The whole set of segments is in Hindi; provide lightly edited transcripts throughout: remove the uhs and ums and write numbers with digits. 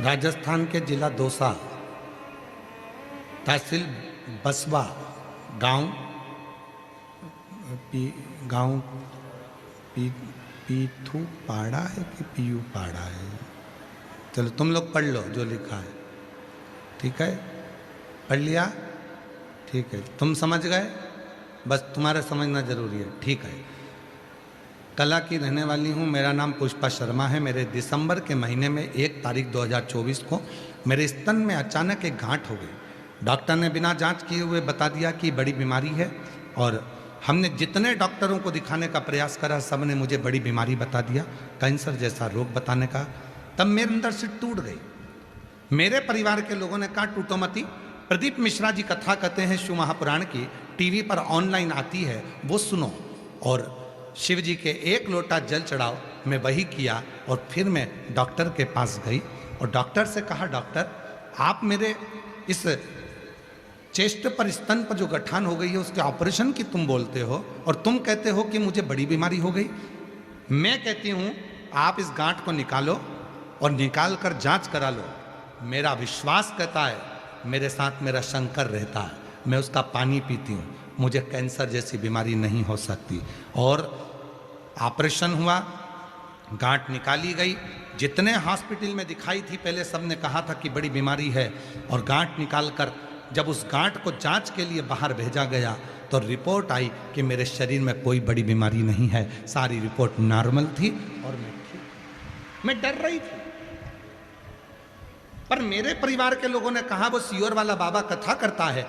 राजस्थान के जिला दौसा, तहसील बसवा, गांव पीथू पाड़ा है कि पीयू पाड़ा है, चलो तुम लोग पढ़ लो जो लिखा है, ठीक है, पढ़ लिया, ठीक है, तुम समझ गए, बस तुम्हारा समझना जरूरी है, ठीक है। कला की रहने वाली हूँ, मेरा नाम पुष्पा शर्मा है। मेरे दिसंबर के महीने में 1 तारीख 2024 को मेरे स्तन में अचानक एक गांठ हो गई। डॉक्टर ने बिना जांच किए हुए बता दिया कि बड़ी बीमारी है, और हमने जितने डॉक्टरों को दिखाने का प्रयास करा सबने मुझे बड़ी बीमारी बता दिया, कैंसर जैसा रोग बताने का। तब मेरे अंदर से टूट गई। मेरे परिवार के लोगों ने कहा टूटो मती, प्रदीप मिश्रा जी कथा कहते हैं शिव महापुराण की, टीवी पर ऑनलाइन आती है, वो सुनो और शिव जी के 1 लोटा जल चढ़ाओ। मैं वही किया और फिर मैं डॉक्टर के पास गई और डॉक्टर से कहा, डॉक्टर आप मेरे इस चेस्ट पर, स्तन पर जो गठान हो गई है उसके ऑपरेशन की तुम बोलते हो और तुम कहते हो कि मुझे बड़ी बीमारी हो गई। मैं कहती हूँ आप इस गांठ को निकालो और निकाल कर जांच करा लो। मेरा विश्वास कहता है मेरे साथ मेरा शंकर रहता है, मैं उसका पानी पीती हूँ, मुझे कैंसर जैसी बीमारी नहीं हो सकती। और ऑपरेशन हुआ, गांठ निकाली गई। जितने हॉस्पिटल में दिखाई थी पहले सब ने कहा था कि बड़ी बीमारी है, और गांठ निकालकर जब उस गांठ को जांच के लिए बाहर भेजा गया तो रिपोर्ट आई कि मेरे शरीर में कोई बड़ी बीमारी नहीं है, सारी रिपोर्ट नॉर्मल थी और मैं डर रही थी। पर मेरे परिवार के लोगों ने कहा वो सीहोर वाला बाबा कथा करता है,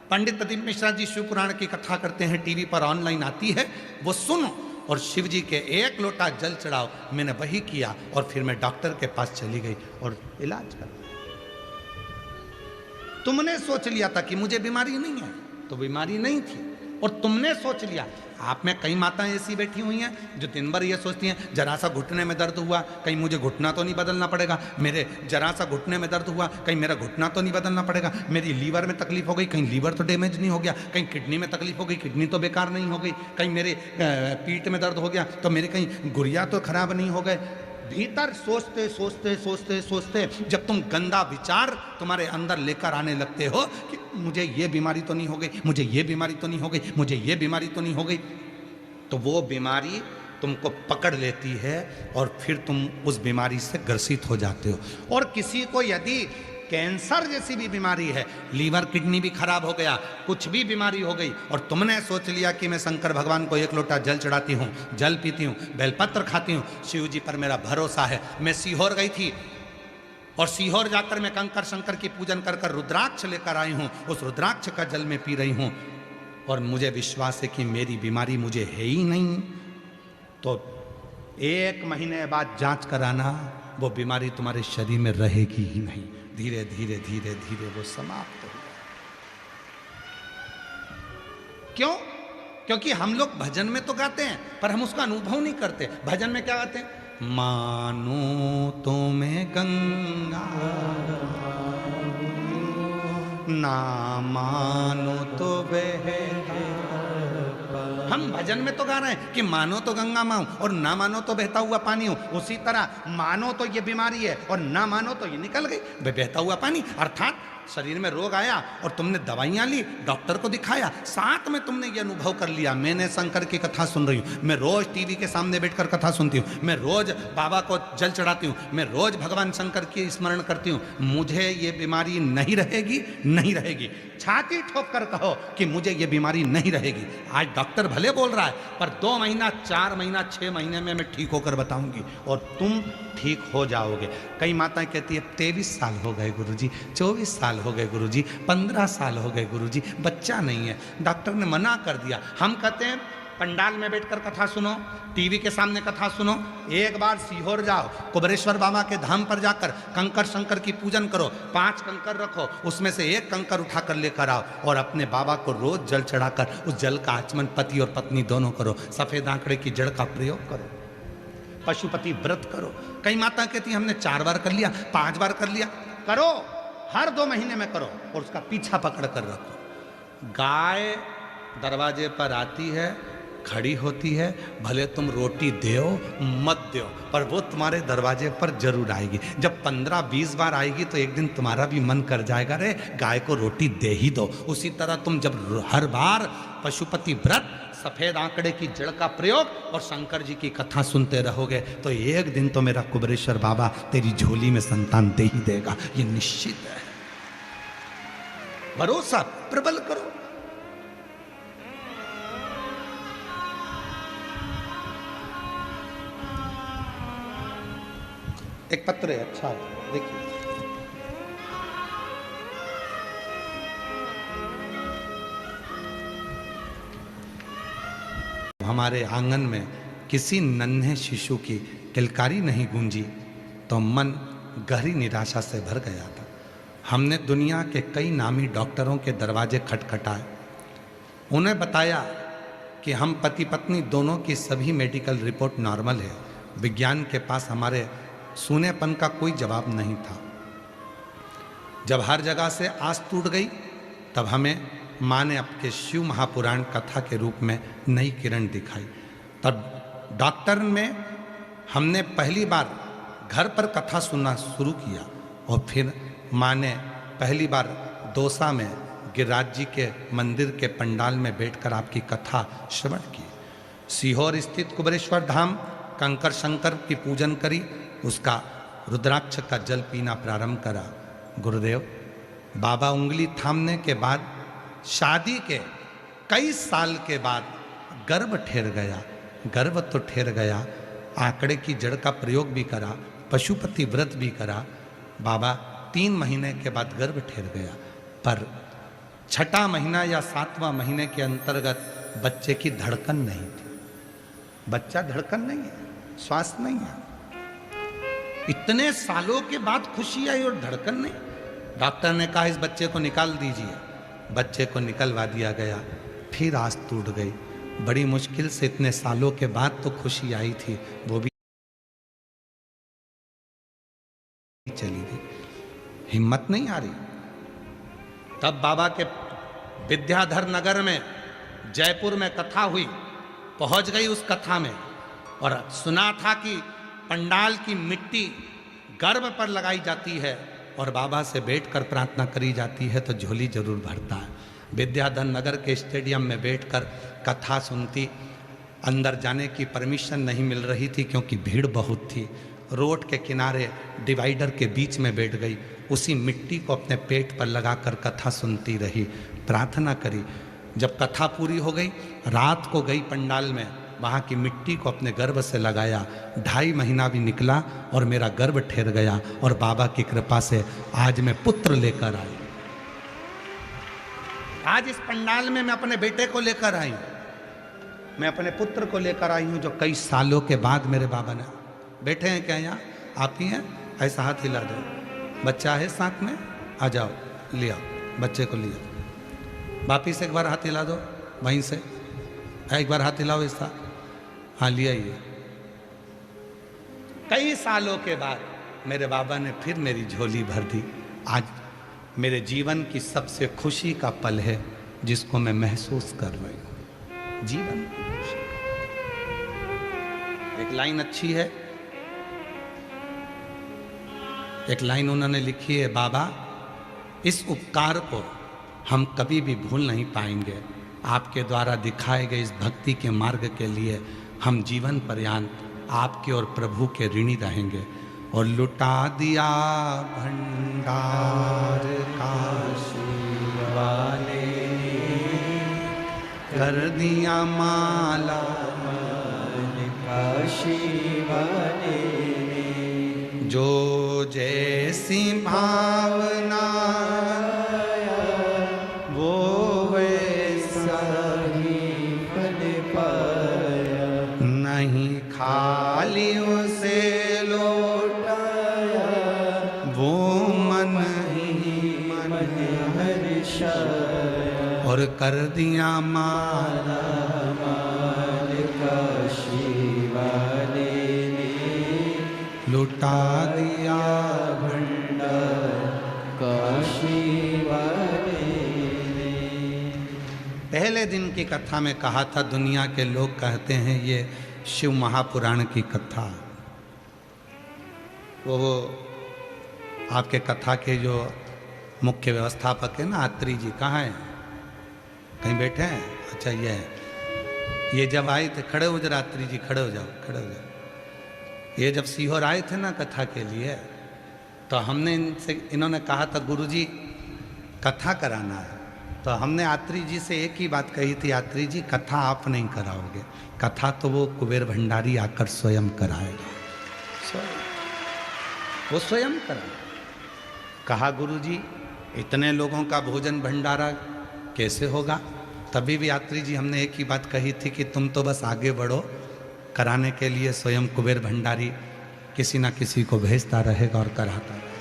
पंडित प्रदीप मिश्रा जी शिव पुराण की कथा करते हैं, टीवी पर ऑनलाइन आती है, वो सुनो और शिव जी के 1 लोटा जल चढ़ाओ। मैंने वही किया और फिर मैं डॉक्टर के पास चली गई और इलाज कर। तुमने सोच लिया था कि मुझे बीमारी नहीं है, तो बीमारी नहीं थी, और तुमने सोच लिया। आप में कई माताएं ऐसी बैठी हुई हैं जो दिन भर ये सोचती हैं जरा सा घुटने में दर्द हुआ, कहीं मुझे घुटना तो नहीं बदलना पड़ेगा, मेरे जरा सा घुटने में दर्द हुआ कहीं मेरा घुटना तो नहीं बदलना पड़ेगा, मेरी लीवर में तकलीफ हो गई कहीं लीवर तो डैमेज नहीं हो गया, कहीं किडनी में तकलीफ हो गई किडनी तो बेकार नहीं हो गई, कहीं मेरे पीठ में दर्द हो गया तो मेरे कहीं गुर्जा तो खराब नहीं हो गए। भीतर सोचते सोचते सोचते सोचते जब तुम गंदा विचार तुम्हारे अंदर लेकर आने लगते हो कि मुझे ये बीमारी तो नहीं हो गई, मुझे ये बीमारी तो नहीं हो गई, मुझे ये बीमारी तो नहीं हो गई, तो वो बीमारी तुमको पकड़ लेती है और फिर तुम उस बीमारी से ग्रसित हो जाते हो। और किसी को यदि कैंसर जैसी भी बीमारी है, लीवर किडनी भी खराब हो गया, कुछ भी बीमारी हो गई, और तुमने सोच लिया कि मैं शंकर भगवान को 1 लोटा जल चढ़ाती हूँ, जल पीती हूँ, बेलपत्र खाती हूँ, शिव जी पर मेरा भरोसा है। मैं सीहोर गई थी और सीहोर जाकर मैं कंकर शंकर की पूजन कर कर रुद्राक्ष लेकर आई हूँ, उस रुद्राक्ष का जल में पी रही हूँ और मुझे विश्वास है कि मेरी बीमारी मुझे है ही नहीं। तो 1 महीने बाद जांच कराना, वो बीमारी तुम्हारे शरीर में रहेगी ही नहीं। धीरे धीरे धीरे धीरे वो समाप्त हो गया। क्यों? क्योंकि हम लोग भजन में तो गाते हैं पर हम उसका अनुभव नहीं करते। भजन में क्या गाते हैं? मानो तो मैं गंगा, ना मानो तो बहता। हम भजन में तो गा रहे हैं कि मानो तो गंगा माँ हूं और ना मानो तो बहता हुआ पानी हूं। उसी तरह मानो तो ये बीमारी है और ना मानो तो ये निकल गई बहता हुआ पानी। अर्थात शरीर में रोग आया और तुमने दवाइयां ली, डॉक्टर को दिखाया, साथ में तुमने ये अनुभव कर लिया मैंने शंकर की कथा सुन रही हूँ, मैं रोज टीवी के सामने बैठकर कथा सुनती हूँ, मैं रोज बाबा को जल चढ़ाती हूँ, मैं रोज भगवान शंकर की स्मरण करती हूँ, मुझे ये बीमारी नहीं रहेगी, नहीं रहेगी। छाती ठोक कर कहो कि मुझे ये बीमारी नहीं रहेगी। आज डॉक्टर भले बोल रहा है पर 2 महीना, 4 महीना, 6 महीने में मैं ठीक होकर बताऊंगी और तुम ठीक हो जाओगे। कई माताएं कहती है 23 साल हो गए गुरुजी, 24 साल हो गए गुरुजी, 15 साल हो गए गुरुजी, बच्चा नहीं है, डॉक्टर ने मना कर दिया। हम कहते हैं पंडाल में बैठकर कथा सुनो, टीवी के सामने कथा सुनो। एक बार सीहोर जाओ, कुबरेश्वर बाबा के धाम पर जाकर कंकर शंकर की पूजन करो, 5 कंकर रखो, उसमें से 1 कंकर उठाकर लेकर आओ और अपने बाबा को रोज जल चढ़ाकर उस जल का आचमन पति और पत्नी दोनों करो। सफेद आंकड़े की जड़ का प्रयोग करो, पशुपति व्रत करो। कई माता कहती हमने 4 बार कर लिया, 5 बार कर लिया, करो, हर 2 महीने में करो और उसका पीछा पकड़ कर रखो। गाय दरवाजे पर आती है, खड़ी होती है, भले तुम रोटी दो मत दो, पर वो तुम्हारे दरवाजे पर जरूर आएगी। जब 15-20 बार आएगी तो एक दिन तुम्हारा भी मन कर जाएगा, रे गाय को रोटी दे ही दो। उसी तरह तुम जब हर बार पशुपति व्रत, सफेद आंकड़े की जड़ का प्रयोग और शंकर जी की कथा सुनते रहोगे तो एक दिन तो मेरा कुबेरेश्वर बाबा तेरी झोली में संतान दे ही देगा, ये निश्चित है। भरोसा प्रबल करो। एक पत्र है, अच्छा है, देखिए। हमारे आंगन में किसी नन्हे शिशु की किलकारी नहीं गूंजी तो मन गहरी निराशा से भर गया था। हमने दुनिया के कई नामी डॉक्टरों के दरवाजे खटखटाए, उन्हें बताया कि हम पति पत्नी दोनों की सभी मेडिकल रिपोर्ट नॉर्मल है। विज्ञान के पास हमारे सूनेपन का कोई जवाब नहीं था। जब हर जगह से आस टूट गई तब हमें माँ ने आपके शिव महापुराण कथा के रूप में नई किरण दिखाई। तब डॉक्टर में हमने पहली बार घर पर कथा सुनना शुरू किया और फिर माँ ने पहली बार दौसा में गिरिराज जी के मंदिर के पंडाल में बैठकर आपकी कथा श्रवण की। सीहोर स्थित कुबेरेश्वर धाम कंकर शंकर की पूजन करी, उसका रुद्राक्ष का जल पीना प्रारंभ करा। गुरुदेव, बाबा उंगली थामने के बाद शादी के कई साल के बाद गर्भ ठहर गया। गर्भ तो ठहर गया, आंकड़े की जड़ का प्रयोग भी करा, पशुपति व्रत भी करा। बाबा 3 महीने के बाद गर्भ ठहर गया, पर 6वां महीना या 7वां महीने के अंतर्गत बच्चे की धड़कन नहीं थी। बच्चा धड़कन नहीं है, श्वास नहीं है। इतने सालों के बाद खुशी आई और धड़कन नहीं। डॉक्टर ने कहा इस बच्चे को निकाल दीजिए। बच्चे को निकलवा दिया गया, फिर आस टूट गई। बड़ी मुश्किल से इतने सालों के बाद तो खुशी आई थी, वो भी चली गई, हिम्मत नहीं आ रही। तब बाबा के विद्याधर नगर में, जयपुर में कथा हुई, पहुंच गई उस कथा में और सुना था कि पंडाल की मिट्टी गर्भ पर लगाई जाती है और बाबा से बैठकर प्रार्थना करी जाती है तो झोली जरूर भरता है। विद्याधर नगर के स्टेडियम में बैठकर कथा सुनती। अंदर जाने की परमिशन नहीं मिल रही थी क्योंकि भीड़ बहुत थी। रोड के किनारे डिवाइडर के बीच में बैठ गई, उसी मिट्टी को अपने पेट पर लगाकर कथा सुनती रही, प्रार्थना करी। जब कथा पूरी हो गई, रात को गई पंडाल में, वहाँ की मिट्टी को अपने गर्भ से लगाया। 2.5 महीना भी निकला और मेरा गर्भ ठहर गया और बाबा की कृपा से आज मैं पुत्र लेकर आई। आज इस पंडाल में मैं अपने बेटे को लेकर आई हूँ, मैं अपने पुत्र को लेकर आई हूँ, जो कई सालों के बाद मेरे बाबा ने। बैठे हैं क्या यहाँ? आप ही हैं? ऐसा हाथ हिला दो। बच्चा है साथ में, आ जाओ, ले आओ बच्चे को, लिया। वापिस एक बार हाथ हिला दो वहीं से, एक बार हाथ हिलाओ ऐसा। हाँ, लिया ही है। कई सालों के बाद मेरे बाबा ने फिर मेरी झोली भर दी। आज मेरे जीवन की सबसे खुशी का पल है जिसको मैं महसूस कर रही हूँ। जीवन की खुशी। एक लाइन अच्छी है, एक लाइन उन्होंने लिखी है, बाबा इस उपकार को हम कभी भी भूल नहीं पाएंगे। आपके द्वारा दिखाए गए इस भक्ति के मार्ग के लिए हम जीवन पर्यंत आपके और प्रभु के ऋणी रहेंगे। और लुटा दिया भंडार काशी वाले, कर दिया माला काशी वाले, जो जैसी भावना वो वैसा ही फल पाया, नहीं खाली उसे लौटाया, वो मन ही मन हर्षाया, और कर दिया माला माल काशी वाले ने, लुटा दिया भंडार काशी वाले ने। पहले दिन की कथा में कहा था, दुनिया के लोग कहते हैं ये शिव महापुराण की कथा। वो आपके कथा के जो मुख्य व्यवस्थापक है ना, आत्री जी, कहाँ हैं? कहीं बैठे हैं? अच्छा, ये है। ये जब आए थे, खड़े हो जाओ आत्री जी, खड़े हो जाओ, खड़े हो जाओ। ये जब सीहोर आए थे ना कथा के लिए, तो हमने इन्होंने कहा था गुरुजी कथा कराना है। तो हमने आत्री जी से एक ही बात कही थी, आत्री जी कथा आप नहीं कराओगे, कथा तो वो कुबेर भंडारी आकर स्वयं कराएगा, वो स्वयं कराएगा। कहा गुरुजी इतने लोगों का भोजन भंडारा कैसे होगा? तभी भी यात्री जी हमने एक ही बात कही थी कि तुम तो बस आगे बढ़ो, कराने के लिए स्वयं कुबेर भंडारी किसी ना किसी को भेजता रहेगा और कराता रहेगा।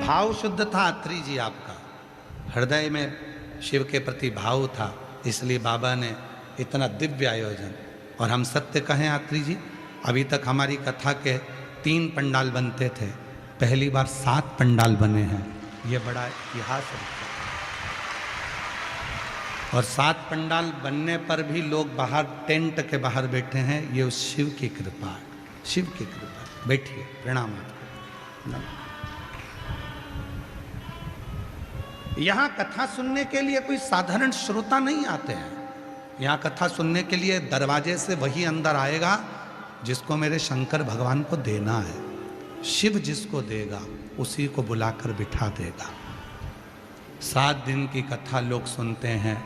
भाव शुद्ध था आत्री जी आपका, हृदय में शिव के प्रति भाव था, इसलिए बाबा ने इतना दिव्य आयोजन। और हम सत्य कहें आत्री जी, अभी तक हमारी कथा के 3 पंडाल बनते थे, पहली बार 7 पंडाल बने हैं। ये बड़ा इतिहास है। और 7 पंडाल बनने पर भी लोग बाहर टेंट के बाहर बैठे हैं, ये उस शिव की कृपा है, शिव की कृपा। बैठिए, प्रणाम आपको। यहाँ कथा सुनने के लिए कोई साधारण श्रोता नहीं आते हैं। यहाँ कथा सुनने के लिए दरवाजे से वही अंदर आएगा जिसको मेरे शंकर भगवान को देना है। शिव जिसको देगा उसी को बुलाकर बिठा देगा। 7 दिन की कथा लोग सुनते हैं,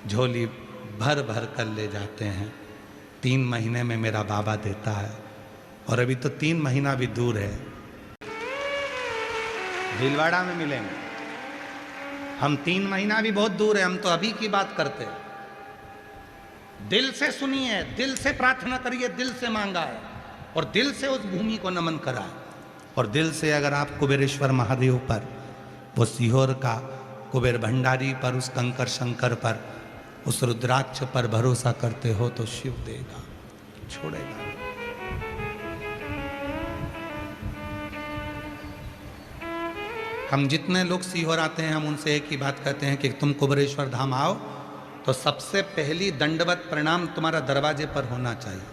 झोली भर भर कर ले जाते हैं। 3 महीने में मेरा बाबा देता है, और अभी तो 3 महीना भी दूर है, भीलवाड़ा में मिलेंगे हम। 3 महीना भी बहुत दूर है, हम तो अभी की बात करते हैं। दिल से सुनिए, दिल से प्रार्थना करिए, दिल से मांगा है और दिल से उस भूमि को नमन करा है। और दिल से अगर आप कुबेरेश्वर महादेव पर, वो सीहोर का कुबेर भंडारी पर, उस कंकर शंकर पर, उस रुद्राक्ष पर भरोसा करते हो तो शिव देगा, छोड़ेगा। हम जितने लोग सीहोर आते हैं, हम उनसे एक ही बात कहते हैं कि तुम कुबेरेश्वर धाम आओ तो सबसे पहली दंडवत प्रणाम तुम्हारा दरवाजे पर होना चाहिए।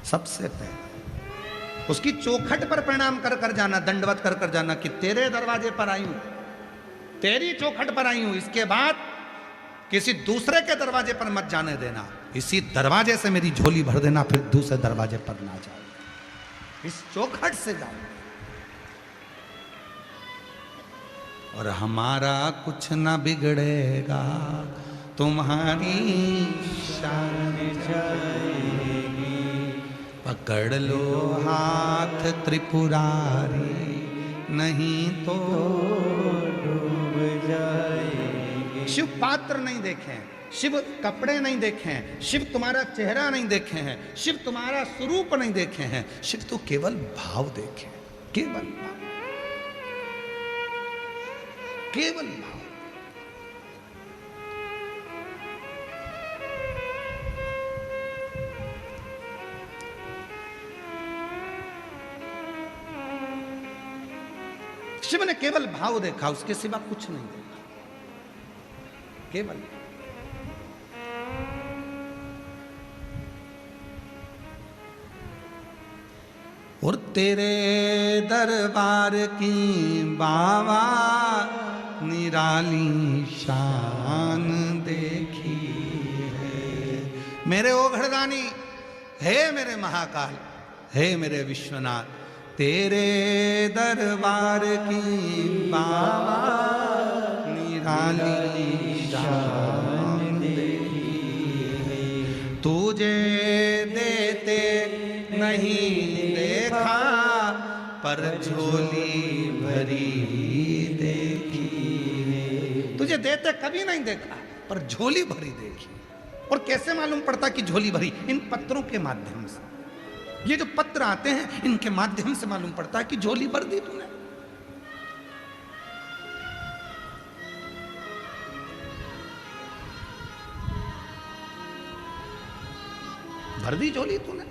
सबसे पहले उसकी चौखट पर प्रणाम कर कर जाना, दंडवत कर कर जाना कि तेरे दरवाजे पर आई हूं, तेरी चौखट पर आई हूं। इसके बाद किसी दूसरे के दरवाजे पर मत जाने देना, इसी दरवाजे से मेरी झोली भर देना, फिर दूसरे दरवाजे पर ना जाओ, इस चौखट से जाओ। और हमारा कुछ ना बिगड़ेगा, तुम्हारी शान जाएगी, पकड़ लो हाथ त्रिपुरारी, नहीं तो डूब जाएगी। शिव पात्र नहीं देखे हैं, शिव कपड़े नहीं देखे हैं, शिव तुम्हारा चेहरा नहीं देखे हैं, शिव तुम्हारा स्वरूप नहीं देखे हैं, शिव तो केवल भाव देखे, केवल भाव, केवल भाव। शिव ने केवल भाव देखा, उसके सिवा कुछ नहीं देखा, केवल। और तेरे दरबार की बाबा निराली शान देखी है। मेरे ओघड़दानी, हे मेरे महाकाल, हे मेरे विश्वनाथ, तेरे दरबार की बाबा निराली शान देखी है। तुझे देते नहीं देखा, पर झोली भरी देखी। तुझे देते कभी नहीं देखा, पर झोली भरी देखी। और कैसे मालूम पड़ता कि झोली भरी? इन पत्रों के माध्यम से। ये जो पत्र आते हैं, इनके माध्यम से मालूम पड़ता है कि झोली भर दी तूने। भर दी झोली तूने,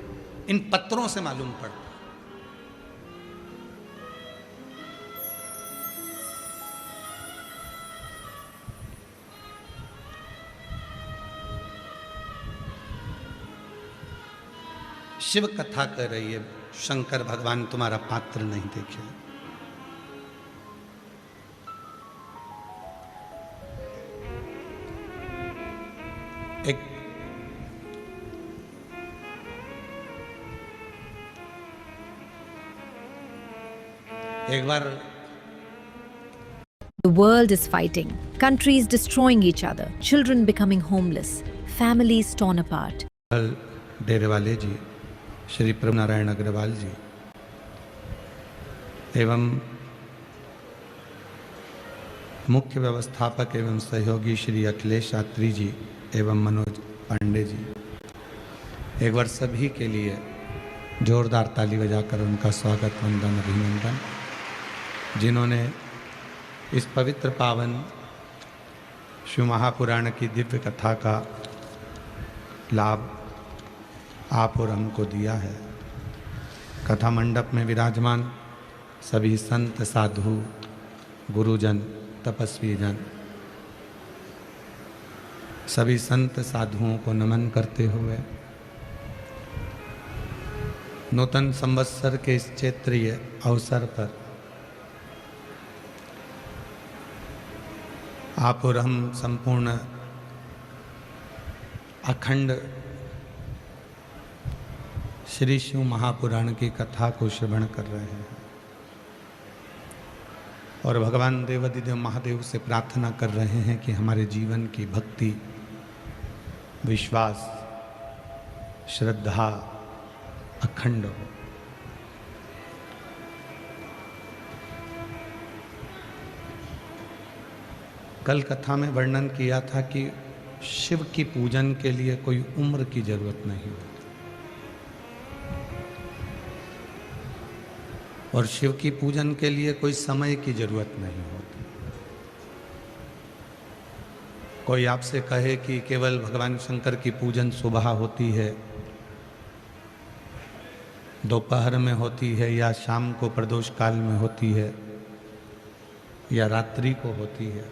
इन पत्रों से मालूम पड़ता। शिव कथा कर रही है, शंकर भगवान तुम्हारा पात्र नहीं देखे। एक बार The world is fighting, countries destroying each other, children becoming homeless, families torn apart. डेरे वाले जी श्री प्रभु नारायण अग्रवाल जी एवं मुख्य व्यवस्थापक एवं सहयोगी श्री अखिलेश यात्री जी एवं मनोज पांडे जी, एक बार सभी के लिए जोरदार ताली बजाकर उनका स्वागत, वंदन, अभिनंदन, जिन्होंने इस पवित्र पावन शिव महापुराण की दिव्य कथा का लाभ आप और हमको दिया है। कथा मंडप में विराजमान सभी संत, साधु, गुरुजन, तपस्वी जन, सभी संत साधुओं को नमन करते हुए नूतन संवत्सर के इस क्षेत्रीय अवसर पर आप और हम संपूर्ण अखंड श्री शिव महापुराण की कथा को श्रवण कर रहे हैं और भगवान देवाधिदेव महादेव से प्रार्थना कर रहे हैं कि हमारे जीवन की भक्ति, विश्वास, श्रद्धा अखंड हो। कल कथा में वर्णन किया था कि शिव की पूजन के लिए कोई उम्र की जरूरत नहीं होती और शिव की पूजन के लिए कोई समय की जरूरत नहीं होती। कोई आपसे कहे कि केवल भगवान शंकर की पूजन सुबह होती है, दोपहर में होती है, या शाम को प्रदोष काल में होती है, या रात्रि को होती है,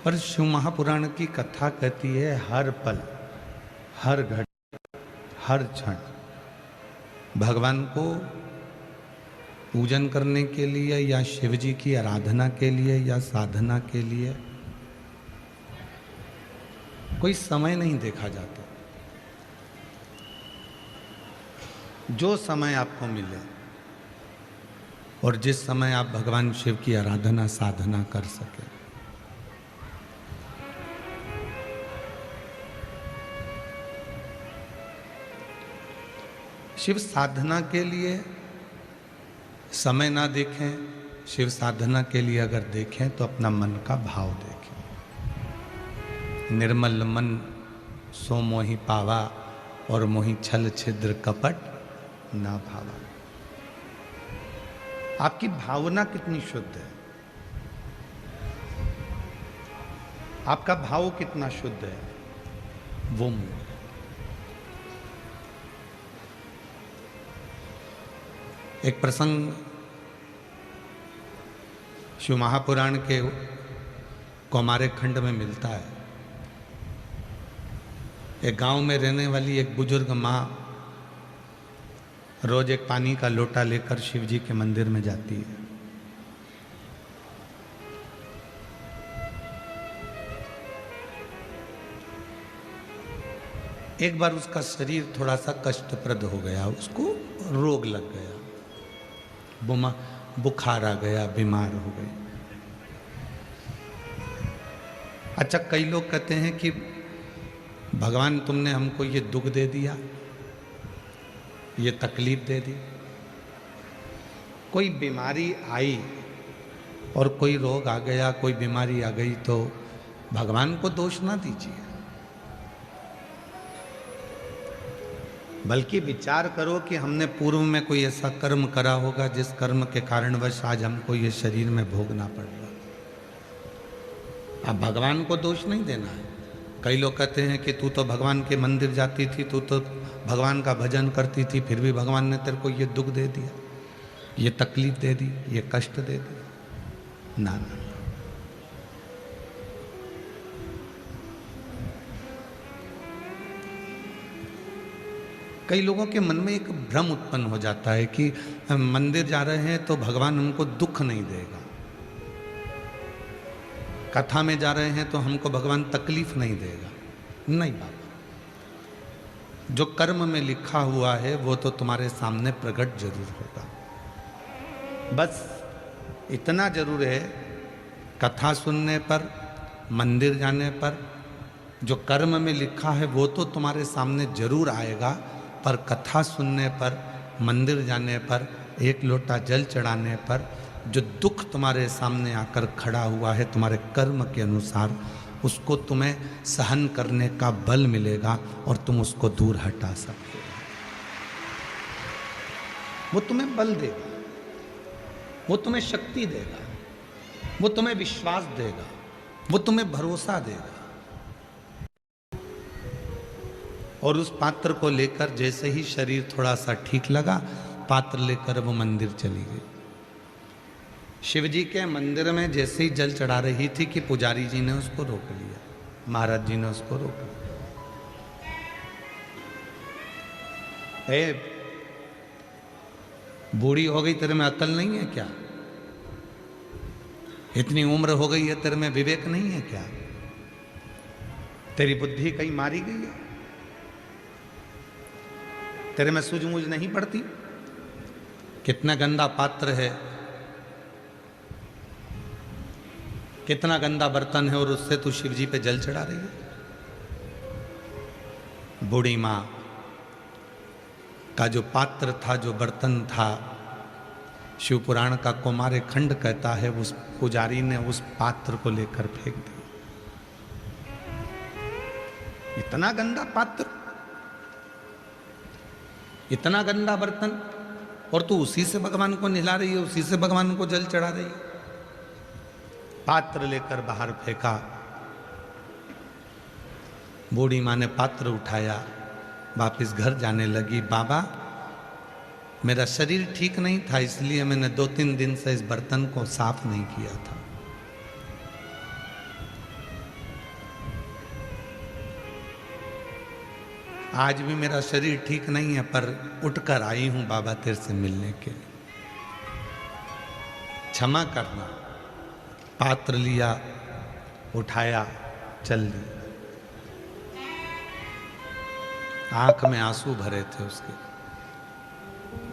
पर शिव महापुराण की कथा कहती है हर पल, हर घड़ी, हर क्षण भगवान को पूजन करने के लिए या शिव जी की आराधना के लिए या साधना के लिए कोई समय नहीं देखा जाता। जो समय आपको मिले और जिस समय आप भगवान शिव की आराधना साधना कर सके। शिव साधना के लिए समय ना देखें, शिव साधना के लिए अगर देखें तो अपना मन का भाव देखें। निर्मल मन सो मोहि पावा और मोहि छल छिद्र कपट ना भावा। आपकी भावना कितनी शुद्ध है, आपका भाव कितना शुद्ध है, वो मूल। एक प्रसंग शिव महापुराण के कौमारे खंड में मिलता है। एक गांव में रहने वाली एक बुजुर्ग माँ रोज एक पानी का लोटा लेकर शिव जी के मंदिर में जाती है। एक बार उसका शरीर थोड़ा सा कष्टप्रद हो गया, उसको रोग लग गया, बुखार आ गया, बीमार हो गई। अच्छा, कई लोग कहते हैं कि भगवान तुमने हमको ये दुख दे दिया, ये तकलीफ दे दी। कोई बीमारी आई और कोई रोग आ गया, कोई बीमारी आ गई तो भगवान को दोष ना दीजिए, बल्कि विचार करो कि हमने पूर्व में कोई ऐसा कर्म करा होगा जिस कर्म के कारणवश आज हमको ये शरीर में भोगना पड़ रहा। अब भगवान को दोष नहीं देना है। कई लोग कहते हैं कि तू तो भगवान के मंदिर जाती थी, तू तो भगवान का भजन करती थी, फिर भी भगवान ने तेरे को ये दुख दे दिया, ये तकलीफ दे दी, ये कष्ट दे दी। ना ना, कई लोगों के मन में एक भ्रम उत्पन्न हो जाता है कि हम मंदिर जा रहे हैं तो भगवान हमको दुख नहीं देगा, कथा में जा रहे हैं तो हमको भगवान तकलीफ नहीं देगा। नहीं बाबा, जो कर्म में लिखा हुआ है वो तो तुम्हारे सामने प्रकट जरूर होगा। बस इतना जरूर है, कथा सुनने पर, मंदिर जाने पर जो कर्म में लिखा है वो तो तुम्हारे सामने जरूर आएगा, पर कथा सुनने पर, मंदिर जाने पर, एक लोटा जल चढ़ाने पर जो दुख तुम्हारे सामने आकर खड़ा हुआ है तुम्हारे कर्म के अनुसार, उसको तुम्हें सहन करने का बल मिलेगा और तुम उसको दूर हटा सकते हो। वो तुम्हें बल देगा, वो तुम्हें शक्ति देगा, वो तुम्हें विश्वास देगा, वो तुम्हें भरोसा देगा। और उस पात्र को लेकर जैसे ही शरीर थोड़ा सा ठीक लगा, पात्र लेकर वो मंदिर चली गई। शिव जी के मंदिर में जैसे ही जल चढ़ा रही थी कि पुजारी जी ने उसको रोक लिया, महाराज जी ने उसको रोक लिया। बूढ़ी हो गई, तेरे में अकल नहीं है क्या? इतनी उम्र हो गई है, तेरे में विवेक नहीं है क्या? तेरी बुद्धि कहीं मारी गई है? तेरे में सूझबूझ नहीं पड़ती? कितना गंदा पात्र है, कितना गंदा बर्तन है और उससे तू शिव जी पे जल चढ़ा रही है। बूढ़ी मां का जो पात्र था, जो बर्तन था, शिव पुराण का कुमार खंड कहता है, उस पुजारी ने उस पात्र को लेकर फेंक दिया। इतना गंदा पात्र, इतना गंदा बर्तन, और तू उसी से भगवान को नहला रही है, उसी से भगवान को जल चढ़ा रही है। पात्र लेकर बाहर फेंका। बूढ़ी मां ने पात्र उठाया, वापिस घर जाने लगी। बाबा, मेरा शरीर ठीक नहीं था, इसलिए मैंने 2-3 दिन से इस बर्तन को साफ नहीं किया था। आज भी मेरा शरीर ठीक नहीं है, पर उठकर आई हूं बाबा तेरे से मिलने के लिए, क्षमा करना। पात्र लिया, उठाया, चल दी। आंख में आंसू भरे थे उसके।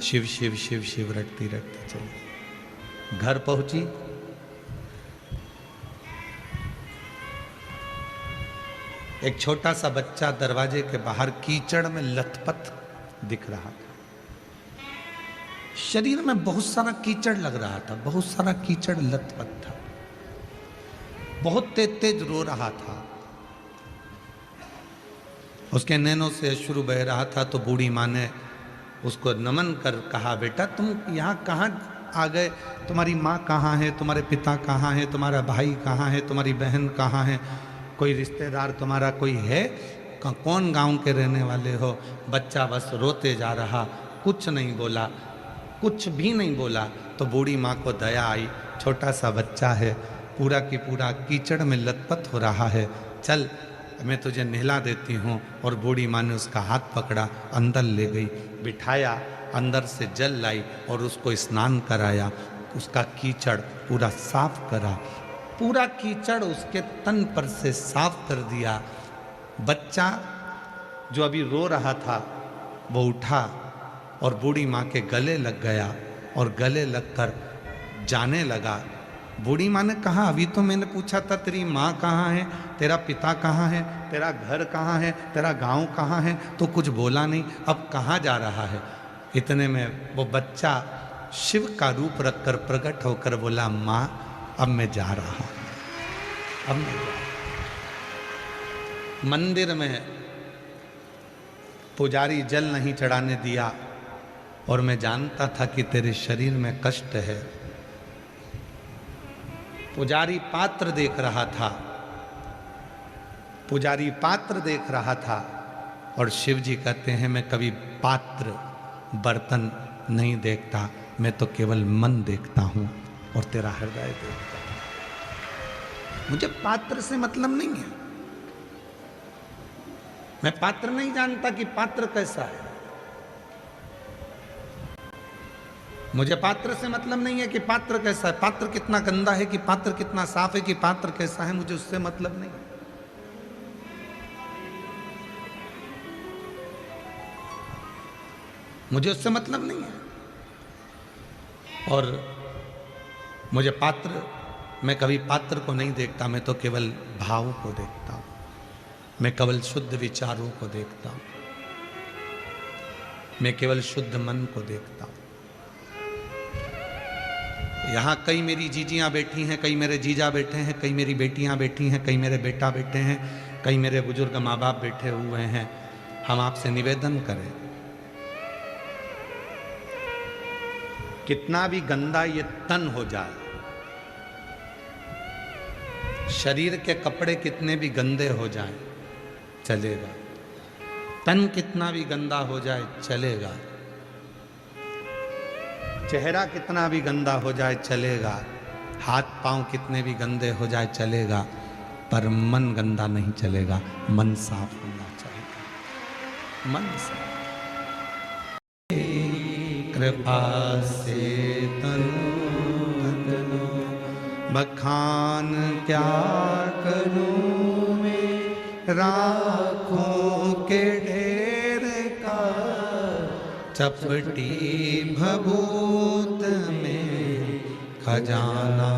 शिव शिव शिव शिव रटती रटती चली। घर पहुंची, एक छोटा सा बच्चा दरवाजे के बाहर कीचड़ में लथपथ दिख रहा था। शरीर में बहुत सारा कीचड़ लग रहा था, बहुत सारा कीचड़ लथपथ था, बहुत तेज तेज रो रहा था। उसके नैनों से अश्रु बह रहा था। तो बूढ़ी माँ ने उसको नमन कर कहा, बेटा तुम यहाँ कहाँ आ गए? तुम्हारी माँ कहाँ है? तुम्हारे पिता कहाँ है? तुम्हारा भाई कहाँ है? तुम्हारी बहन कहाँ है? कोई रिश्तेदार तुम्हारा कोई है? कौन गांव के रहने वाले हो? बच्चा बस रोते जा रहा, कुछ नहीं बोला, कुछ भी नहीं बोला। तो बूढ़ी माँ को दया आई, छोटा सा बच्चा है, पूरा की पूरा कीचड़ में लथपथ हो रहा है, चल मैं तुझे नहला देती हूँ। और बूढ़ी माँ ने उसका हाथ पकड़ा, अंदर ले गई, बिठाया, अंदर से जल लाई और उसको स्नान कराया। उसका कीचड़ पूरा साफ करा, पूरा कीचड़ उसके तन पर से साफ कर दिया। बच्चा जो अभी रो रहा था वो उठा और बूढ़ी माँ के गले लग गया और गले लगकर जाने लगा। बूढ़ी माँ ने कहा, अभी तो मैंने पूछा था तेरी माँ कहाँ है, तेरा पिता कहाँ है, तेरा घर कहाँ है, तेरा गांव कहाँ है, तो कुछ बोला नहीं, अब कहाँ जा रहा है? इतने में वो बच्चा शिव का रूप रखकर प्रकट होकर बोला, माँ अब मैं जा रहा हूँ, अब मैं जा रहा हूँ। मंदिर में पुजारी जल नहीं चढ़ाने दिया और मैं जानता था कि तेरे शरीर में कष्ट है। पुजारी पात्र देख रहा था, पुजारी पात्र देख रहा था। और शिव जी कहते हैं, मैं कभी पात्र बर्तन नहीं देखता, मैं तो केवल मन देखता हूं और तेरा हृदय देखता हूं। मुझे पात्र से मतलब नहीं है, मैं पात्र नहीं जानता कि पात्र कैसा है। मुझे पात्र से मतलब नहीं है कि पात्र कैसा है, पात्र कितना गंदा है, कि पात्र कितना साफ है, कि पात्र कैसा है, मुझे उससे मतलब नहीं। मुझे उससे मतलब नहीं है। और मुझे पात्र, मैं कभी पात्र को नहीं देखता, मैं तो केवल भाव को देखता हूं, मैं केवल शुद्ध विचारों को देखता हूं, मैं केवल शुद्ध मन को देखता हूं। यहां कई मेरी जीजियां बैठी हैं, कई मेरे जीजा बैठे हैं, कई मेरी बेटियां बैठी हैं, कई मेरे बेटा बैठे हैं, कई मेरे बुजुर्ग माँ बाप बैठे हुए हैं। हम आपसे निवेदन करें, कितना भी गंदा ये तन हो जाए, शरीर के कपड़े कितने भी गंदे हो जाएं, चलेगा। तन कितना भी गंदा हो जाए चलेगा, चेहरा कितना भी गंदा हो जाए चलेगा, हाथ पांव कितने भी गंदे हो जाए चलेगा, पर मन गंदा नहीं चलेगा। मन साफ होना चाहिए, मन साफ। कृपा से तनु बखान क्या करूं मैं, राखों के ढेर का चपटी भभूत में खजाना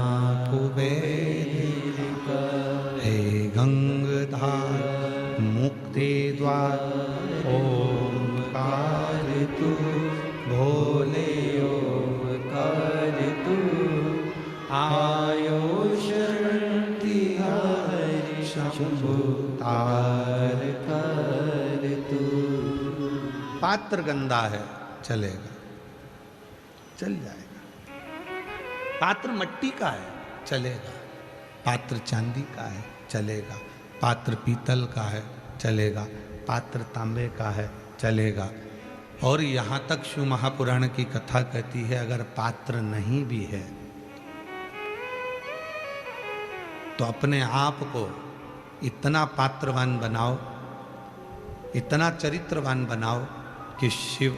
कुबेर का। हे गंगधार मुक्ति द्वार ओंकार तू, भोले ओंकार तू, आयो शरण तिहारी शंभु तार कर तू। पात्र गंदा है चलेगा, चल जाएगा। पात्र मट्टी का है चलेगा, पात्र चांदी का है चलेगा, पात्र पीतल का है चलेगा, पात्र तांबे का है चलेगा। और यहाँ तक शिव महापुराण की कथा कहती है, अगर पात्र नहीं भी है तो अपने आप को इतना पात्रवान बनाओ, इतना चरित्रवान बनाओ कि शिव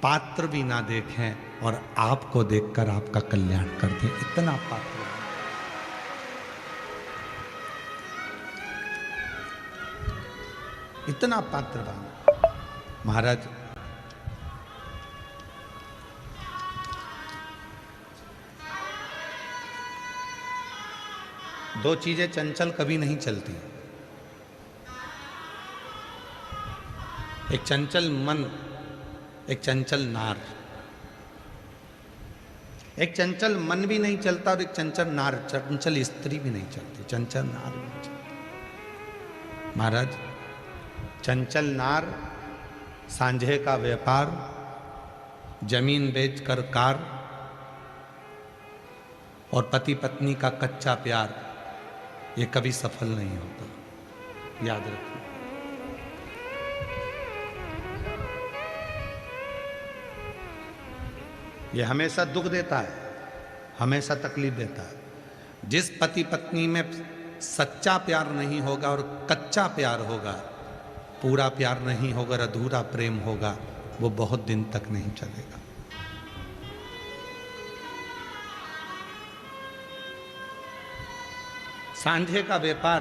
पात्र भी ना देखें और आपको देखकर आपका कल्याण कर दे। इतना पात्र, इतना पात्रवान महाराज। दो चीजें चंचल कभी नहीं चलती, एक चंचल मन, एक चंचल नार। एक चंचल मन भी नहीं चलता और एक चंचल नार, चंचल स्त्री भी नहीं चलती, चंचल नार भी नहीं चलती। महाराज, चंचल नार सांझे का व्यापार, जमीन बेचकर कार, और पति पत्नी का कच्चा प्यार, ये कभी सफल नहीं होता, याद रखना। ये हमेशा दुख देता है, हमेशा तकलीफ देता है। जिस पति पत्नी में सच्चा प्यार नहीं होगा और कच्चा प्यार होगा, पूरा प्यार नहीं होगा, अधूरा प्रेम होगा, वो बहुत दिन तक नहीं चलेगा। सांझे का व्यापार,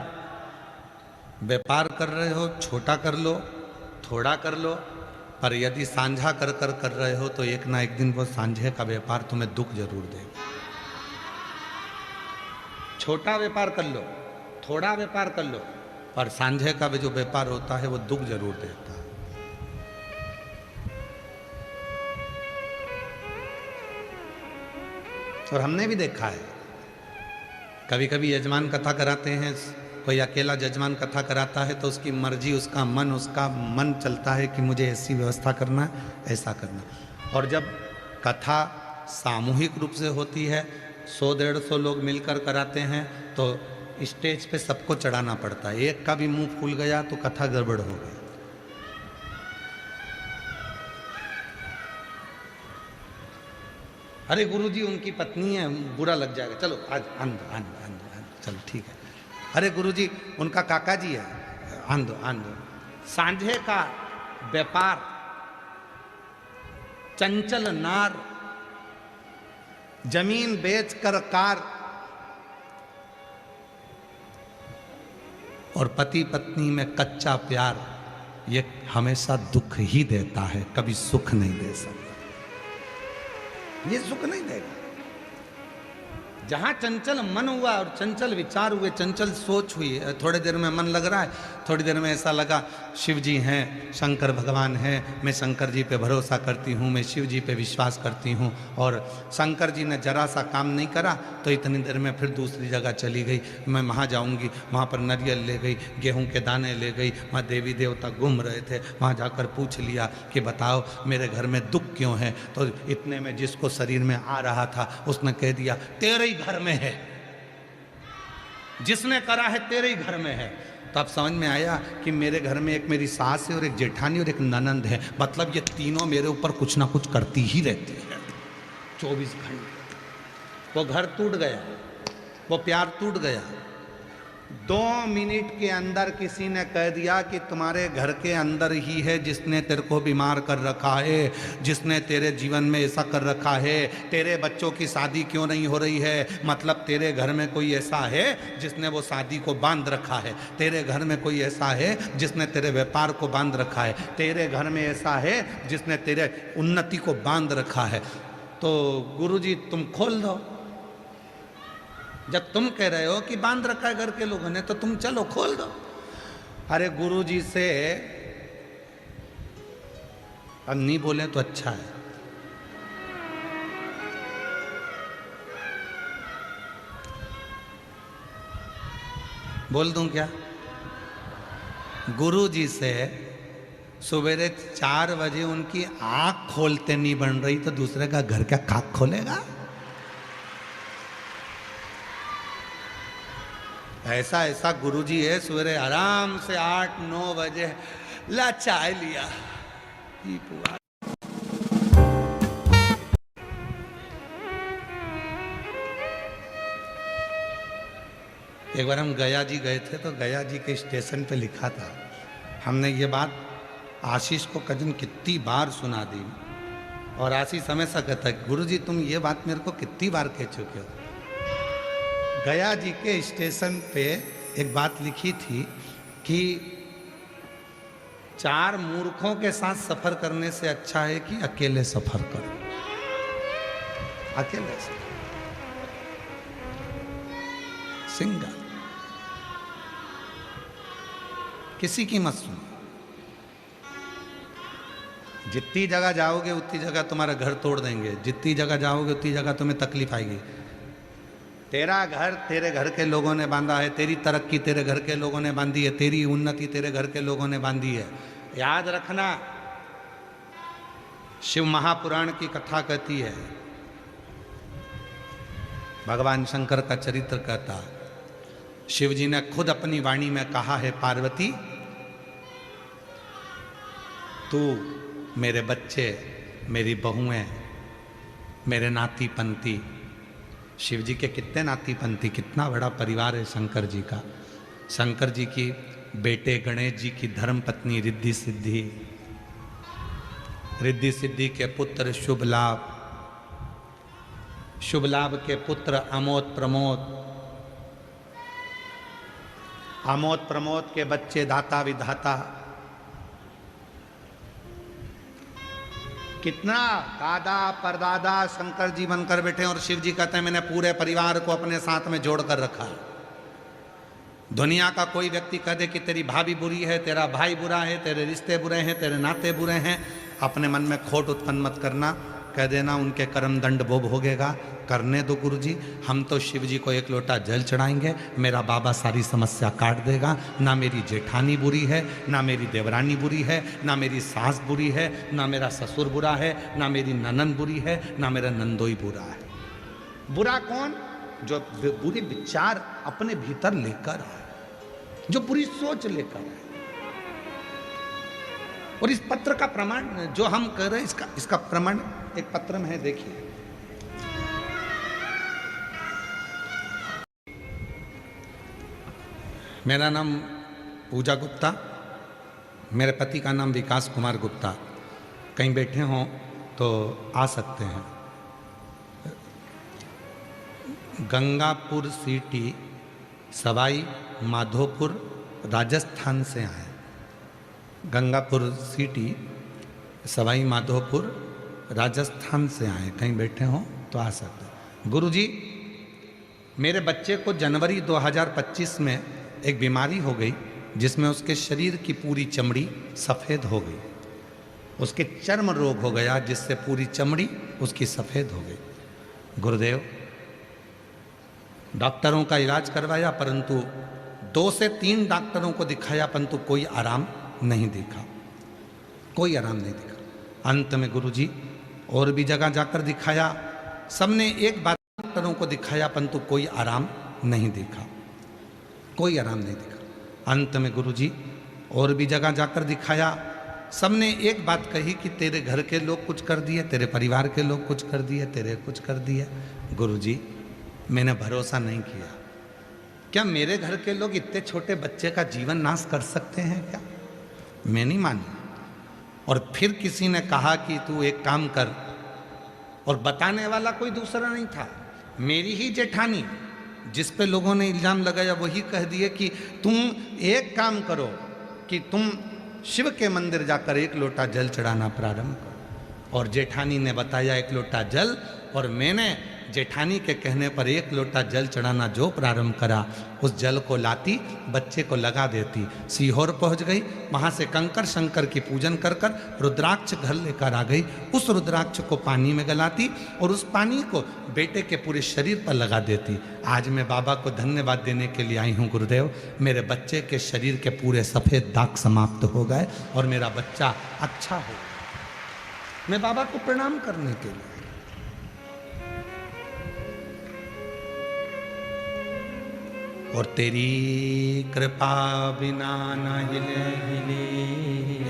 व्यापार कर रहे हो, छोटा कर लो, थोड़ा कर लो, पर यदि सांझा कर रहे हो तो एक ना एक दिन वो सांझे का व्यापार तुम्हें दुख जरूर देगा। छोटा व्यापार कर लो, थोड़ा व्यापार कर लो, पर सांझे का भी जो व्यापार होता है वो दुख जरूर देता है। और हमने भी देखा है, कभी कभी यजमान कथा कराते हैं, कोई अकेला यजमान कथा कराता है तो उसकी मर्जी, उसका मन चलता है कि मुझे ऐसी व्यवस्था करना है, ऐसा करना। और जब कथा सामूहिक रूप से होती है, 100-150 लोग मिलकर कराते हैं, तो स्टेज पे सबको चढ़ाना पड़ता है। एक का भी मुंह फूल गया तो कथा गड़बड़ हो गई। अरे गुरुजी उनकी पत्नी है, बुरा लग जाएगा, चलो आज आंदो, चलो ठीक है। अरे गुरुजी उनका काका जी है, आंदो। सांझे का व्यापार, चंचल नार जमीन बेचकर कार, और पति पत्नी में कच्चा प्यार, ये हमेशा दुख ही देता है, कभी सुख नहीं दे सकता। ये सुख नहीं देगा। जहां चंचल मन हुआ और चंचल विचार हुए, चंचल सोच हुई, थोड़ी देर में मन लग रहा है, थोड़ी देर में ऐसा लगा शिव जी हैं, शंकर भगवान हैं, मैं शंकर जी पे भरोसा करती हूँ, मैं शिव जी पे विश्वास करती हूँ, और शंकर जी ने जरा सा काम नहीं करा तो इतनी देर में फिर दूसरी जगह चली गई, मैं वहाँ जाऊँगी, वहाँ पर नारियल ले गई, गेहूँ के दाने ले गई, वहाँ देवी देवता घूम रहे थे, वहाँ जाकर पूछ लिया कि बताओ मेरे घर में दुख क्यों है, तो इतने में जिसको शरीर में आ रहा था उसने कह दिया तेरे ही घर में है, जिसने करा है तेरे ही घर में है। तो अब समझ में आया कि मेरे घर में एक मेरी सास है और एक जेठानी और एक ननंद है, मतलब ये तीनों मेरे ऊपर कुछ ना कुछ करती ही रहती है 24 घंटे। वो घर टूट गया, वो प्यार टूट गया। 2 मिनट के अंदर किसी ने कह दिया कि तुम्हारे घर के अंदर ही है जिसने तेरे को बीमार कर रखा है, जिसने तेरे जीवन में ऐसा कर रखा है, तेरे बच्चों की शादी क्यों नहीं हो रही है, मतलब तेरे घर में कोई ऐसा है जिसने वो शादी को बांध रखा है, तेरे घर में कोई ऐसा है जिसने तेरे व्यापार को बांध रखा है, तेरे घर में ऐसा है जिसने तेरे उन्नति को बांध रखा है। तो गुरुजी तुम खोल दो, जब तुम कह रहे हो कि बांध रखा है घर के लोगों ने तो तुम चलो खोल दो। अरे गुरुजी से अब नहीं बोले तो अच्छा है। बोल दूं क्या? गुरुजी से सवेरे 4 बजे उनकी आंख खोलते नहीं बन रही तो दूसरे का घर क्या खाक खोलेगा? ऐसा ऐसा गुरुजी है, सवेरे आराम से 8-9 बजे ला चाय लिया, एक बार हम गया जी गए थे तो गया जी के स्टेशन पे लिखा था, हमने ये बात आशीष को कजन कितनी बार सुना दी, और आशीष हमेशा कहता है गुरुजी तुम ये बात मेरे को कितनी बार कह चुके हो। गया जी के स्टेशन पे एक बात लिखी थी कि 4 मूर्खों के साथ सफर करने से अच्छा है कि अकेले सफर करो, अकेले से सिंगल, किसी की मत सुनो। जितनी जगह जाओगे उतनी जगह तुम्हारा घर तोड़ देंगे, जितनी जगह जाओगे उतनी जगह तुम्हें तकलीफ आएगी। तेरा घर तेरे घर के लोगों ने बांधा है, तेरी तरक्की तेरे घर के लोगों ने बांधी है, तेरी उन्नति तेरे घर के लोगों ने बांधी है। याद रखना, शिव महापुराण की कथा कहती है, भगवान शंकर का चरित्र कहता, शिव जी ने खुद अपनी वाणी में कहा है पार्वती तू मेरे बच्चे, मेरी बहुएं, मेरे नाती पंथी। शिव जी के कितने नाती पंथी, कितना बड़ा परिवार है शंकर जी का। शंकर जी की बेटे गणेश जी की धर्म पत्नी रिद्धि सिद्धि, रिद्धि सिद्धि के पुत्र शुभ लाभ, शुभ लाभ के पुत्र अमोद प्रमोद, अमोद प्रमोद के बच्चे दाता विधाता। कितना दादा परदादा शंकर जी बनकर बैठे, और शिव जी कहते हैं मैंने पूरे परिवार को अपने साथ में जोड़ कर रखा। दुनिया का कोई व्यक्ति कह दे कि तेरी भाभी बुरी है, तेरा भाई बुरा है, तेरे रिश्ते बुरे हैं, तेरे नाते बुरे हैं, अपने मन में खोट उत्पन्न मत करना, कह देना उनके कर्म दंड भोग भोगेगा। करने दो गुरुजी, हम तो शिव जी को 1 लोटा जल चढ़ाएंगे, मेरा बाबा सारी समस्या काट देगा। ना मेरी जेठानी बुरी है, ना मेरी देवरानी बुरी है, ना मेरी सास बुरी है, ना मेरा ससुर बुरा है, ना मेरी ननन बुरी है, ना मेरा नंदोई बुरा है। बुरा कौन? जो बुरे विचार अपने भीतर लेकर आए, जो बुरी सोच लेकर आए। और इस पत्र का प्रमाण जो हम कर रहे हैं, इसका प्रमाण एक पत्र में है, देखिए। मेरा नाम पूजा गुप्ता, मेरे पति का नाम विकास कुमार गुप्ता। कहीं बैठे हों तो आ सकते हैं। गंगापुर सिटी सवाई माधोपुर राजस्थान से आए। गंगापुर सिटी सवाई माधोपुर राजस्थान से आए। कहीं बैठे हो तो आ सकते हैं। गुरुजी, मेरे बच्चे को जनवरी 2025 में एक बीमारी हो गई जिसमें उसके शरीर की पूरी चमड़ी सफ़ेद हो गई। उसके चर्म रोग हो गया जिससे पूरी चमड़ी उसकी सफ़ेद हो गई। गुरुदेव, डॉक्टरों का इलाज करवाया परंतु 2 से 3 डॉक्टरों को दिखाया परंतु कोई आराम नहीं दिखा, कोई आराम नहीं दिखा। अंत में गुरुजी और भी जगह जाकर दिखाया, सबने एक बात डॉक्टरों को दिखाया परंतु कोई आराम नहीं दिखा, कोई आराम नहीं दिखा। अंत में गुरुजी और भी जगह जाकर दिखाया, सबने एक बात कही कि तेरे घर के लोग कुछ कर दिए, तेरे परिवार के लोग कुछ कर दिए, तेरे कुछ कर दिए। गुरुजी, मैंने भरोसा नहीं किया। क्या मेरे घर के लोग इतने छोटे बच्चे का जीवन नाश कर सकते हैं क्या? मैं नहीं मानी। और फिर किसी ने कहा कि तू एक काम कर, और बताने वाला कोई दूसरा नहीं था, मेरी ही जेठानी, जिस पे लोगों ने इल्ज़ाम लगाया वही कह दिए कि तुम एक काम करो कि तुम शिव के मंदिर जाकर 1 लोटा जल चढ़ाना प्रारंभ करो। और जेठानी ने बताया 1 लोटा जल, और मैंने जेठानी के कहने पर 1 लोटा जल चढ़ाना जो प्रारंभ करा, उस जल को लाती, बच्चे को लगा देती, सीहोर पहुंच गई, वहां से कंकर शंकर की पूजन कर कर रुद्राक्ष घर लेकर आ गई। उस रुद्राक्ष को पानी में गलाती और उस पानी को बेटे के पूरे शरीर पर लगा देती। आज मैं बाबा को धन्यवाद देने के लिए आई हूँ। गुरुदेव, मेरे बच्चे के शरीर के पूरे सफ़ेद दाग समाप्त हो गए और मेरा बच्चा अच्छा हो। मैं बाबा को प्रणाम करने के लिए। और तेरी कृपा बिना न हिले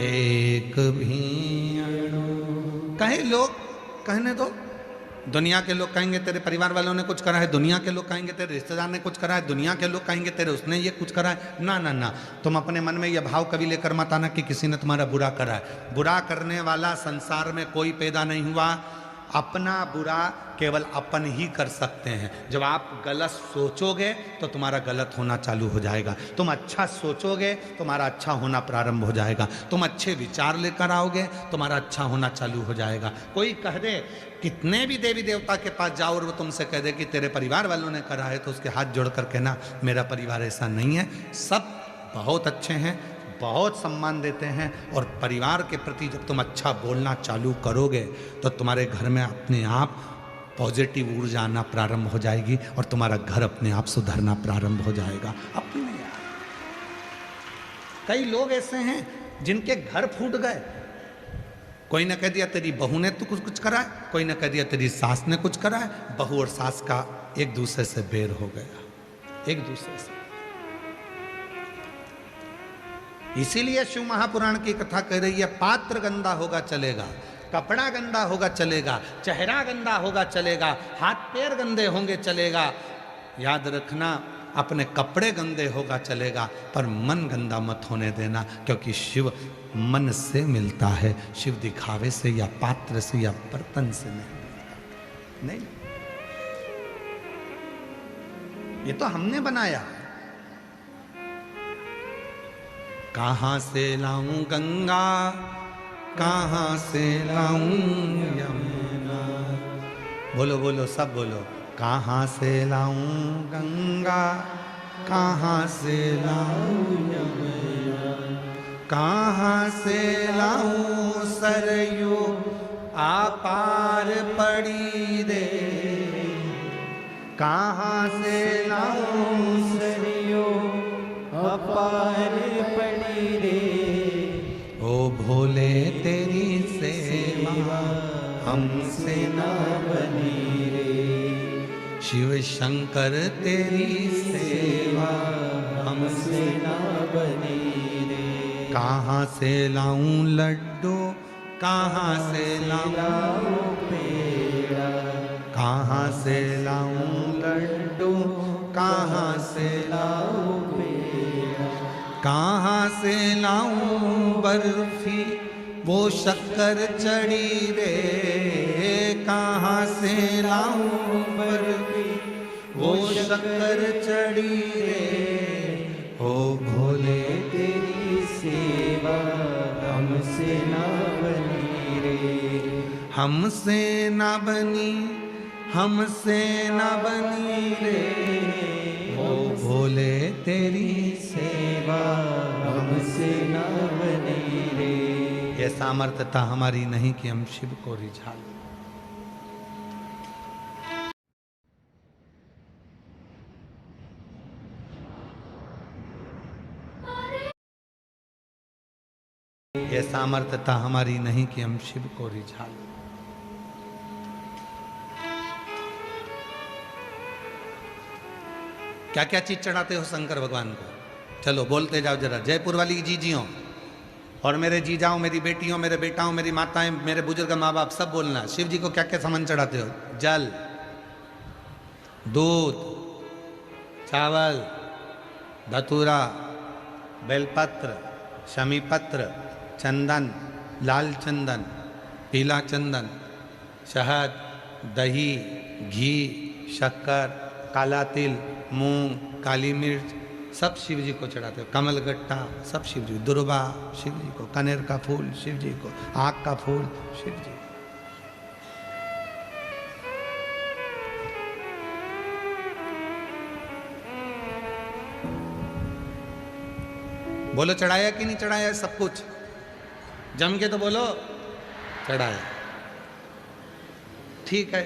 एक भी अणु। कहे लोग, कहने दो, दुनिया के लोग कहेंगे तेरे परिवार वालों ने कुछ करा है, दुनिया के लोग कहेंगे तेरे रिश्तेदार ने कुछ करा है, दुनिया के लोग कहेंगे तेरे उसने ये कुछ करा है। ना ना ना, तुम अपने मन में यह भाव कभी लेकर मत आना कि किसी ने तुम्हारा बुरा करा है। बुरा करने वाला संसार में कोई पैदा नहीं हुआ। अपना बुरा केवल अपन ही कर सकते हैं। जब आप गलत सोचोगे तो तुम्हारा गलत होना चालू हो जाएगा, तुम अच्छा सोचोगे तुम्हारा अच्छा होना प्रारंभ हो जाएगा, तुम अच्छे विचार लेकर आओगे तुम्हारा अच्छा होना चालू हो जाएगा। कोई कह दे, कितने भी देवी देवता के पास जाओ और वो तुमसे कह दे कि तेरे परिवार वालों ने करा है, तो उसके हाथ जोड़कर कहना मेरा परिवार ऐसा नहीं है, सब बहुत अच्छे हैं, बहुत सम्मान देते हैं। और परिवार के प्रति जब तुम अच्छा बोलना चालू करोगे तो तुम्हारे घर में अपने आप पॉजिटिव ऊर्जा आना प्रारंभ हो जाएगी और तुम्हारा घर अपने आप सुधरना प्रारंभ हो जाएगा अपने आप। कई लोग ऐसे हैं जिनके घर फूट गए। कोई ने कह दिया तेरी बहू ने तो कुछ करा है, कोई ने कह दिया तेरी सास ने कुछ करा है। बहू और सास का एक दूसरे से बैर हो गया, एक दूसरे से। इसीलिए शिव महापुराण की कथा कह रही है, पात्र गंदा होगा चलेगा, कपड़ा गंदा होगा चलेगा, चेहरा गंदा होगा चलेगा, हाथ पैर गंदे होंगे चलेगा। याद रखना, अपने कपड़े गंदे होगा चलेगा पर मन गंदा मत होने देना, क्योंकि शिव मन से मिलता है, शिव दिखावे से या पात्र से या बर्तन से नहीं। नहीं, ये तो हमने बनाया। कहाँ से लाऊं गंगा, कहाँ से लाऊं यमुना। बोलो बोलो, सब बोलो। कहाँ से लाऊं गंगा, कहाँ से लाऊं यमुना, कहाँ से लाऊं सरयू आपार पड़ी रे, कहाँ से लाऊं सरयू अपार पड़ी रे। ओ भोले तेरी सेवा हमसे ना बनी रे, शिव शंकर तेरी सेवा हमसे ना बनी रे। कहाँ से लाऊं लड्डू, कहाँ से लाऊं पेड़ा, कहाँ से लाऊं लड्डू, कहाँ से लाऊं पेड़ा, कहाँ से लाऊं बर्फी वो शक्कर चढ़ी रे, कहाँ से लाऊं बर्फी वो शक्कर चढ़ी रे, ओ भोले तेरी सेवा हमसे ना बनी रे, हमसे ना बनी, हमसे ना बनी रे, ओ भोले तेरी सेवा हमसे ना बनी रे। ये सामर्थ्यता हमारी नहीं कि हम शिव को रिझा लें। ये सामर्थ्यता हमारी नहीं कि हम शिव को रिझा लें। क्या क्या चीज चढ़ाते हो शंकर भगवान को? चलो बोलते जाओ जरा। जयपुर वाली जीजियों और मेरे जीजाओं, मेरी बेटियों, मेरे बेटाओं, मेरी माताएं, मेरे बुजुर्ग माँ बाप, सब बोलना। शिव जी को क्या क्या सामान चढ़ाते हो? जल, दूध, चावल, धतूरा, बेलपत्र, शमीपत्र, चंदन, लाल चंदन, पीला चंदन, शहद, दही, घी, शक्कर, काला तिल, मूंग, काली मिर्च, सब शिव जी को चढ़ाते हो। कमलगट्टा सब शिव जी, दुर्वा शिव जी को, कनेर का फूल शिव जी को, आँख का फूल शिव जी। बोलो चढ़ाया कि नहीं चढ़ाया? सब कुछ जम के तो बोलो चढ़ाया। ठीक है,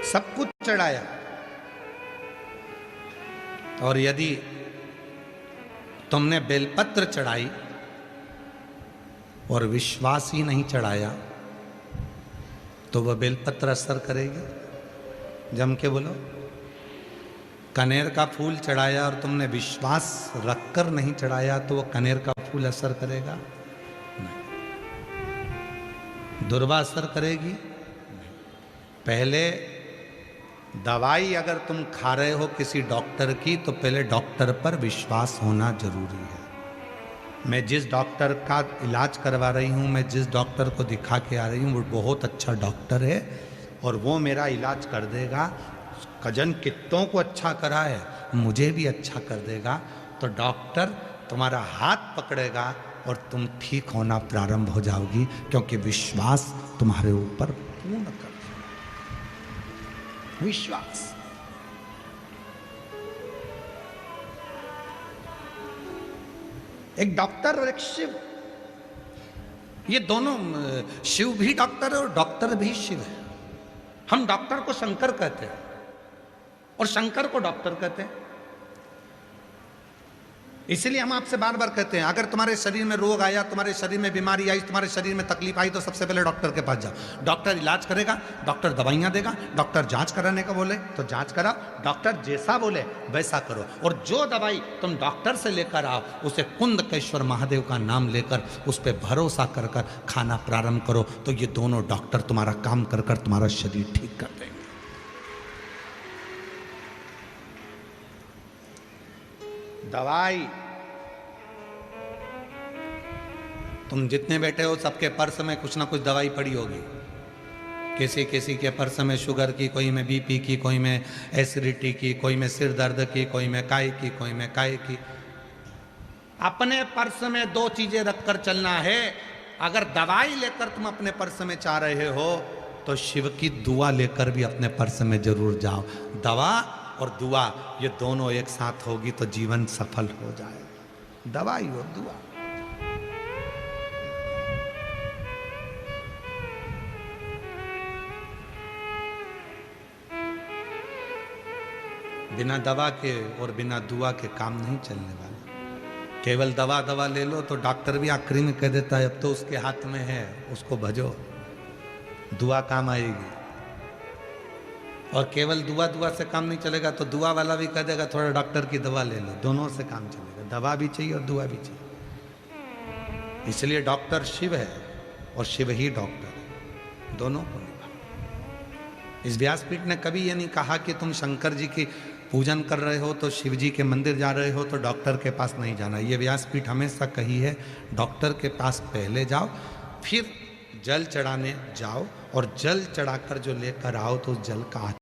सब कुछ चढ़ाया। और यदि तुमने बेलपत्र चढ़ाई और विश्वास ही नहीं चढ़ाया तो वह बेलपत्र असर करेगी? जम के बोलो। कनेर का फूल चढ़ाया और तुमने विश्वास रखकर नहीं चढ़ाया तो वह कनेर का फूल असर करेगा? नहीं। दुर्वा असर करेगी? पहले दवाई अगर तुम खा रहे हो किसी डॉक्टर की तो पहले डॉक्टर पर विश्वास होना जरूरी है। मैं जिस डॉक्टर का इलाज करवा रही हूँ, मैं जिस डॉक्टर को दिखा के आ रही हूँ, वो बहुत अच्छा डॉक्टर है और वो मेरा इलाज कर देगा। कजन कितनों को अच्छा करा है, मुझे भी अच्छा कर देगा। तो डॉक्टर तुम्हारा हाथ पकड़ेगा और तुम ठीक होना प्रारंभ हो जाओगी, क्योंकि विश्वास तुम्हारे ऊपर पूर्ण कर। विश्वास। एक डॉक्टर और एक शिव, ये दोनों, शिव भी डॉक्टर है और डॉक्टर भी शिव है। हम डॉक्टर को शंकर कहते हैं और शंकर को डॉक्टर कहते हैं। इसलिए हम आपसे बार बार कहते हैं, अगर तुम्हारे शरीर में रोग आया, तुम्हारे शरीर में बीमारी आई, तुम्हारे शरीर में तकलीफ आई, तो सबसे पहले डॉक्टर के पास जाओ। डॉक्टर इलाज करेगा, डॉक्टर दवाइयां देगा, डॉक्टर जांच कराने का बोले तो जांच कराओ, डॉक्टर जैसा बोले वैसा करो। और जो दवाई तुम डॉक्टर से लेकर आओ उसे कुंदकेश्वर महादेव का नाम लेकर उस पर भरोसा कर कर खाना प्रारंभ करो, तो ये दोनों डॉक्टर तुम्हारा काम कर कर तुम्हारा शरीर ठीक कर देंगे। दवाई, तुम जितने बैठे हो सबके पर्स में कुछ ना कुछ दवाई पड़ी होगी। किसी किसी के पर्स में शुगर की, कोई में बीपी की, कोई में एसिडिटी की, कोई में सिर दर्द की, कोई में काय की, कोई में काय की। अपने पर्स में दो चीजें रखकर चलना है। अगर दवाई लेकर तुम अपने पर्स में जा रहे हो तो शिव की दुआ लेकर भी अपने पर्स में जरूर जाओ। दवा और दुआ ये दोनों एक साथ होगी तो जीवन सफल हो जाएगा। दवाई और दुआ। बिना दवा के और बिना दुआ के काम नहीं चलने वाला। केवल दवा दवा ले लो तो डॉक्टर भी आखिरी में कह देता है अब तो उसके हाथ में है, उसको भजो, दुआ काम आएगी। और केवल दुआ से काम नहीं चलेगा तो दुआ वाला भी कह देगा थोड़ा डॉक्टर की दवा ले लो, दोनों से काम चलेगा। दवा भी चाहिए और दुआ भी चाहिए। इसलिए डॉक्टर शिव है और शिव ही डॉक्टर है, दोनों को निभा। इस व्यासपीठ ने कभी ये नहीं कहा कि तुम शंकर जी की पूजन कर रहे हो तो शिव जी के मंदिर जा रहे हो तो डॉक्टर के पास नहीं जाना। ये व्यासपीठ हमेशा कही है, डॉक्टर के पास पहले जाओ, फिर जल चढ़ाने जाओ, और जल चढ़ाकर जो लेकर आओ तो उस जल का